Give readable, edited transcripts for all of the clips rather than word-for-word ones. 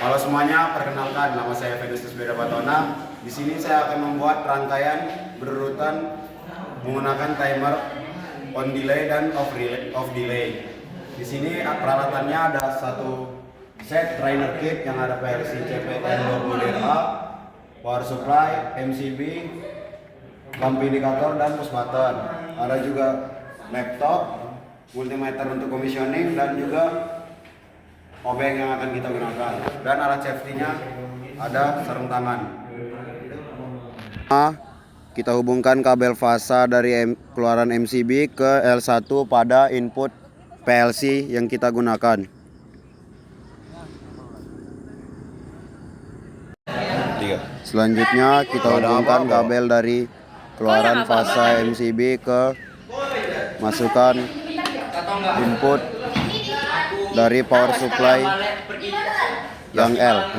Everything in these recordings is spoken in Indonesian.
Halo semuanya, perkenalkan nama saya Venus Beda Batona. Di sini saya akan membuat rangkaian berurutan menggunakan timer on delay dan off delay. Di sini peralatannya ada satu set trainer kit yang ada PLC CPN 20DA, power supply, MCB, lampu indikator dan push button. Ada juga laptop, multimeter untuk commissioning dan juga obeng yang akan kita gunakan, dan alat safety-nya ada sarung tangan. Kita hubungkan kabel fasa dari keluaran MCB ke L1 pada input PLC yang kita gunakan. Selanjutnya kita hubungkan kabel dari keluaran fasa MCB ke masukkan input dari power supply yang L.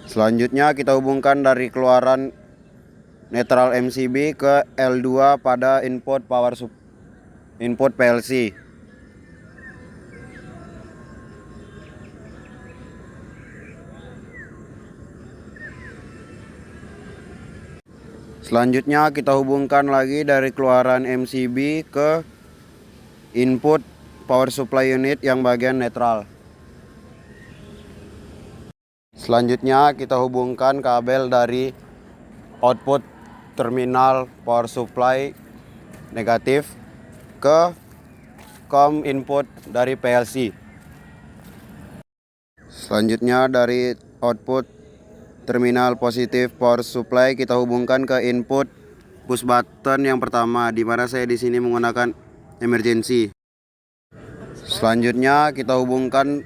Selanjutnya kita hubungkan dari keluaran netral MCB ke L2 pada input PLC. Selanjutnya kita hubungkan lagi dari keluaran MCB ke input power supply unit yang bagian netral. Selanjutnya kita hubungkan kabel dari output terminal power supply negatif ke COM input dari PLC. Selanjutnya dari output terminal positif power supply kita hubungkan ke input push button yang pertama, di mana saya di sini menggunakan emergency. Selanjutnya kita hubungkan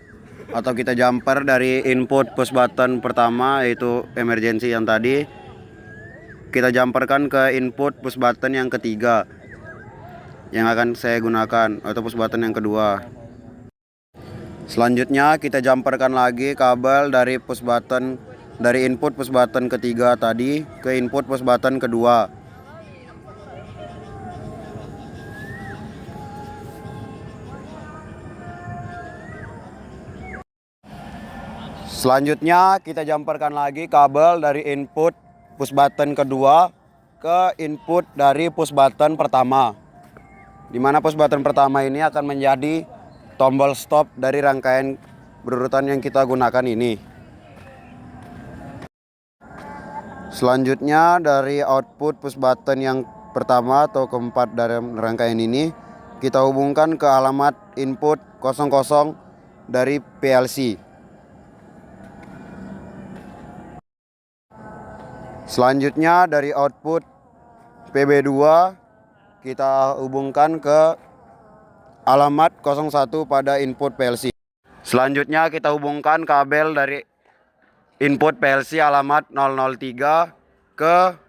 atau kita jumper dari input push button pertama, yaitu emergency yang tadi, kita jumperkan ke input push button yang ketiga yang akan saya gunakan, atau push button yang kedua. Selanjutnya kita jumperkan lagi kabel dari input push button ketiga tadi ke input push button kedua. Selanjutnya kita jumperkan lagi kabel dari input push button kedua ke input dari push button pertama, di mana push button pertama ini akan menjadi tombol stop dari rangkaian berurutan yang kita gunakan ini. Selanjutnya dari output push button yang pertama atau keempat dari rangkaian ini kita hubungkan ke alamat input 00 dari PLC. Selanjutnya dari output PB2 kita hubungkan ke alamat 01 pada input PLC. Selanjutnya kita hubungkan kabel dari input PLC alamat 003 ke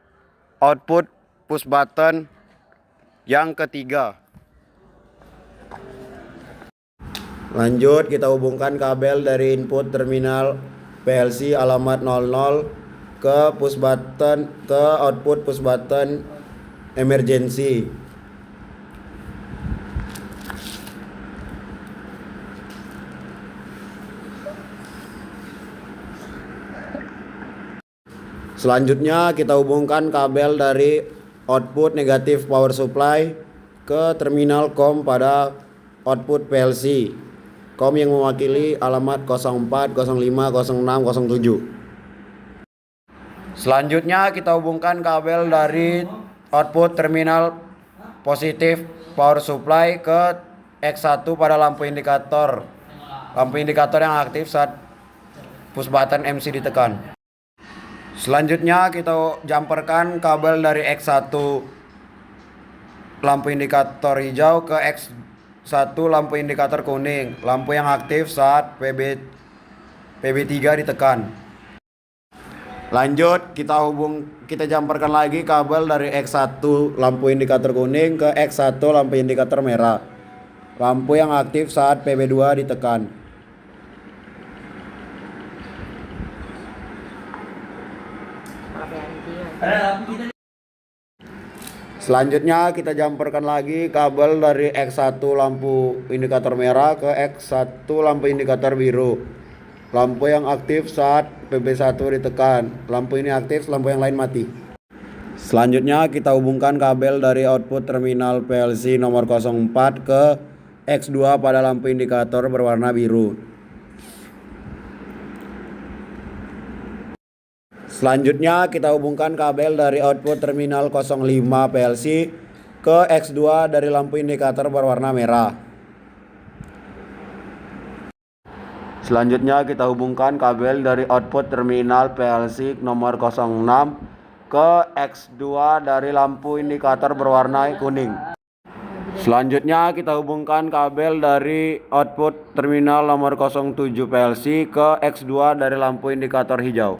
output push button yang ketiga. Lanjut kita hubungkan kabel dari input terminal PLC alamat 00 ke output push button emergency. Selanjutnya kita hubungkan kabel dari output negatif power supply ke terminal COM pada output PLC. COM yang mewakili alamat 04, 05, 06, 07. Selanjutnya kita hubungkan kabel dari output terminal positif power supply ke X1 pada lampu indikator. Lampu indikator yang aktif saat push button MC ditekan. Selanjutnya kita jumperkan kabel dari X1 lampu indikator hijau ke X1 lampu indikator kuning, lampu yang aktif saat PB3 ditekan. Lanjut kita jumperkan lagi kabel dari X1 lampu indikator kuning ke X1 lampu indikator merah, lampu yang aktif saat PB2 ditekan. Selanjutnya kita jumperkan lagi kabel dari X1 lampu indikator merah ke X1 lampu indikator biru, lampu yang aktif saat PB1 ditekan. Lampu ini aktif, lampu yang lain mati. Selanjutnya kita hubungkan kabel dari output terminal PLC nomor 04 ke X2 pada lampu indikator berwarna biru. Selanjutnya kita hubungkan kabel dari output terminal 05 PLC ke X2 dari lampu indikator berwarna merah. Selanjutnya kita hubungkan kabel dari output terminal PLC nomor 06 ke X2 dari lampu indikator berwarna kuning. Selanjutnya kita hubungkan kabel dari output terminal nomor 07 PLC ke X2 dari lampu indikator hijau.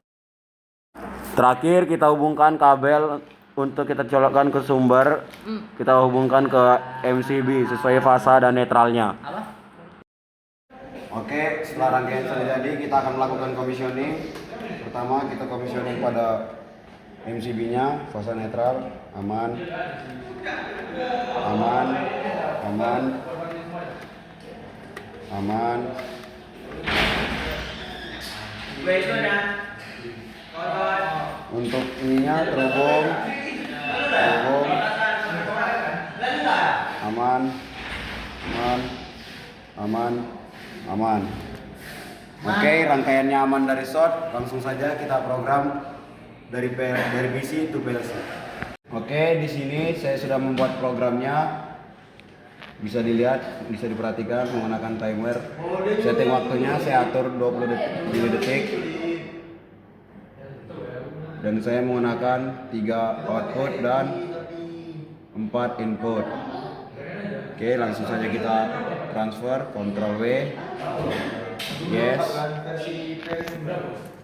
Terakhir kita hubungkan kabel untuk kita colokkan ke sumber. Kita hubungkan ke MCB sesuai fasa dan netralnya. Oke, setelah rangkaian sudah jadi, kita akan melakukan commissioning. Pertama kita commissioning pada MCB-nya, fasa netral, aman, aman, aman, aman. Untuk ininya terhubung, aman, aman, aman, aman. Oke, rangkaiannya aman dari short. Langsung saja kita program dari PC to PLC. Oke, di sini saya sudah membuat programnya. Bisa dilihat, bisa diperhatikan menggunakan timer. Setting waktunya saya atur 20 detik. Dan saya menggunakan 3 output dan 4 input. Oke, langsung saja kita transfer, Ctrl W, yes,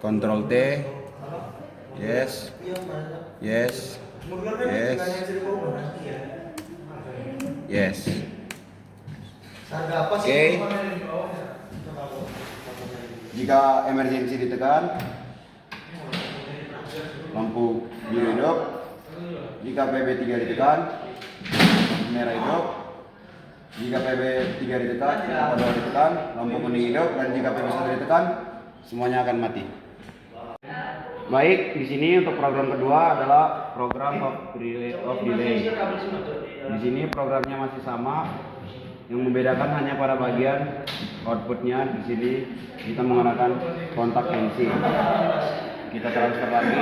Ctrl T, yes, yes, yes, yes. Oke, jika emergency ditekan, lampu biru hidup. Jika PB3 ditekan, lampu merah hidup. Jika PB3 ditekan, lampu 2 ditekan, lampu kuning hidup. Dan jika PB1 ditekan, semuanya akan mati. Baik, di sini untuk program kedua adalah program of delay. Di sini programnya masih sama. Yang membedakan hanya pada bagian outputnya. Di sini kita menggunakan kontak NC. Kita transfer lagi.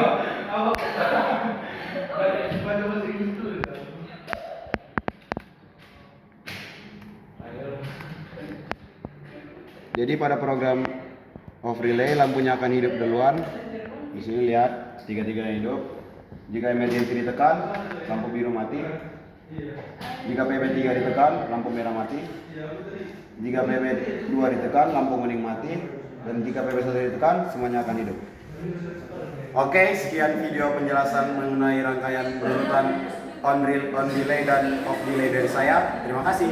Jadi pada program off relay lampunya akan hidup duluan. Di sini lihat tiga-tiganya hidup. Jika emergency ditekan, lampu biru mati. Jika PB3 ditekan, lampu merah mati. Jika PB2 ditekan, lampu kuning mati. Dan jika PB1 ditekan, semuanya akan hidup. Oke, sekian video penjelasan mengenai rangkaian berurutan on delay dan off delay dari saya. Terima kasih.